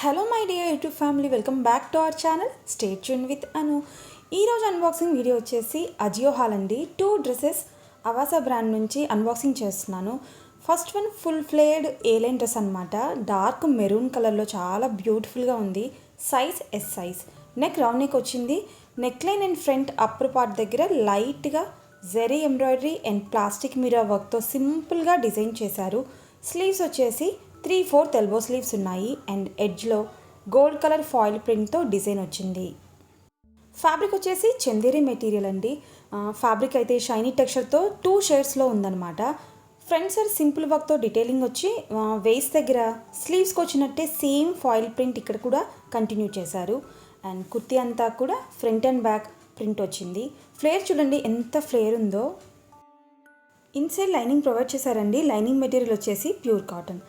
Hello my dear YouTube family, welcome back to our channel. Stay tune with Anu. ఈరోజు unboxing video వచ్చేసి Ajio haul అండి. 2 dresses Avaasa brand నుంచి unboxing చేస్తున్నాను. First one full flared A line dress అనమాట. Dark maroon కలర్లో చాలా బ్యూటిఫుల్గా ఉంది. Size S size. Neck round neck వచ్చింది. Neck line and front upper part దగ్గర లైట్గా zari embroidery and plastic mirror వర్క్తో సింపుల్గా డిజైన్ చేశారు. స్లీవ్స్ వచ్చేసి 3/4 ఎల్బో స్లీవ్స్ ఉన్నాయి అండ్ ఎడ్జ్లో గోల్డ్ కలర్ ఫాయిల్ ప్రింట్తో డిజైన్ వచ్చింది. ఫ్యాబ్రిక్ వచ్చేసి చందేరి మెటీరియల్ అండి. ఫ్యాబ్రిక్ అయితే షైనీ టెక్స్చర్తో 2 షేడ్స్లో ఉందన్నమాట. ఫ్రంట్ సైడ్ సింపుల్ వర్క్తో డీటెయిలింగ్ వచ్చి వేస్ట్ దగ్గర స్లీవ్స్కి వచ్చినట్టే సేమ్ ఫాయిల్ ప్రింట్ ఇక్కడ కూడా కంటిన్యూ చేశారు. అండ్ కుర్తీ అంతా కూడా ఫ్రంట్ అండ్ బ్యాక్ ప్రింట్ వచ్చింది. ఫ్లేర్ చూడండి ఎంత ఫ్లేర్ ఉందో. ఇన్సైడ్ లైనింగ్ ప్రొవైడ్ చేశారండి. లైనింగ్ మెటీరియల్ వచ్చేసి pure cotton.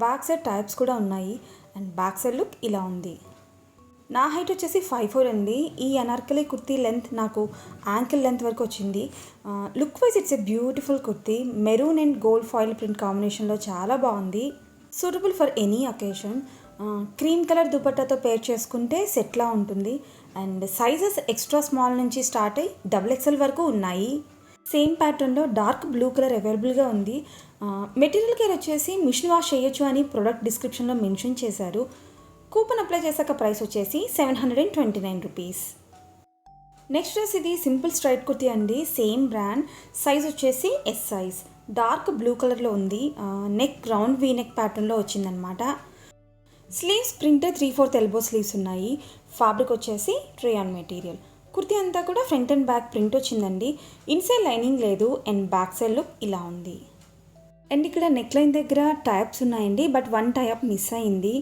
Back side types కూడా ఉన్నాయి అండ్ బ్యాక్ సైడ్ లుక్ ఇలా ఉంది. నా హైట్ వచ్చేసి 5'4" అండి. ఈ అనార్కలి కుర్తీ లెంత్ నాకు యాంకిల్ లెంత్ వరకు వచ్చింది. Look wise it's a beautiful kurti. Maroon and gold foil print కాంబినేషన్లో చాలా బాగుంది. Suitable for any occasion. Cream colour దుపట్టాతో పేర్ చేసుకుంటే సెట్లా ఉంటుంది. అండ్ సైజెస్ ఎక్స్ట్రా స్మాల్ నుంచి స్టార్ట్ అయ్యి XXL వరకు ఉన్నాయి. సేమ్ ప్యాటర్న్లో డార్క్ బ్లూ కలర్ అవైలబుల్గా ఉంది. మెటీరియల్ కేర్ వచ్చేసి మిషన్ వాష్ చేయొచ్చు అని ప్రొడక్ట్ డిస్క్రిప్షన్లో మెన్షన్ చేశారు. కూపన్ అప్లై చేశాక ప్రైస్ వచ్చేసి 729 రూపీస్. నెక్స్ట్ డ్రెస్ ఇది సింపుల్ స్ట్రైట్ కుర్తీ అండి. Same brand. సైజ్ వచ్చేసి ఎస్ సైజ్. డార్క్ బ్లూ కలర్లో ఉంది. నెక్ రౌండ్ వీ నెక్ ప్యాటర్న్లో వచ్చిందనమాట. స్లీవ్స్ ప్రింటెడ్ 3/4 ఎల్బో స్లీవ్స్ ఉన్నాయి. ఫ్యాబ్రిక్ వచ్చేసి రేయాన్ మెటీరియల్. కుర్తీ అంతా కూడా ఫ్రంట్ అండ్ బ్యాక్ ప్రింట్ వచ్చిందండి. ఇన్సైడ్ లైనింగ్ లేదు అండ్ బ్యాక్ సైడ్ లుక్ ఇలా ఉంది. అండ్ ఇక్కడ నెక్ లైన్ దగ్గర టైప్స్ ఉన్నాయండి, బట్ 1 టైప్ మిస్ అయింది.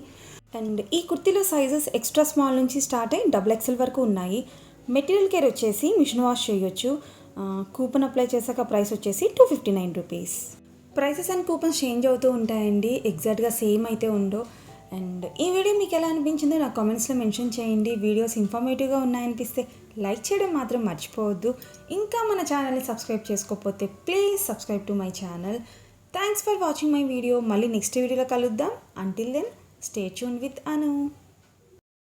అండ్ ఈ కుర్తీలో సైజెస్ ఎక్స్ట్రా స్మాల్ నుంచి స్టార్ట్ అయ్యి XXL వరకు ఉన్నాయి. మెటీరియల్ కేర్ వచ్చేసి మిషన్ వాష్ చేయొచ్చు. కూపన్ అప్లై చేశాక ప్రైస్ వచ్చేసి 259 rupees. Prices and coupons change అవుతూ ఉంటాయండి, ఎగ్జాక్ట్గా సేమ్ అయితే ఉండవు. అండ్ ఈ వీడియో మీకు ఎలా అనిపించిందో నా కామెంట్స్లో మెన్షన్ చేయండి. వీడియోస్ ఇన్ఫర్మేటివ్గా ఉన్నాయనిపిస్తే లైక్ చేయడం మాత్రం మర్చిపోవద్దు. ఇంకా మన ఛానల్ని సబ్స్క్రైబ్ చేసుకోకపోతే please subscribe to my channel. Thanks for watching my video. మళ్ళీ నెక్స్ట్ వీడియోలో కలుద్దాం. Until then stay tune with Anu.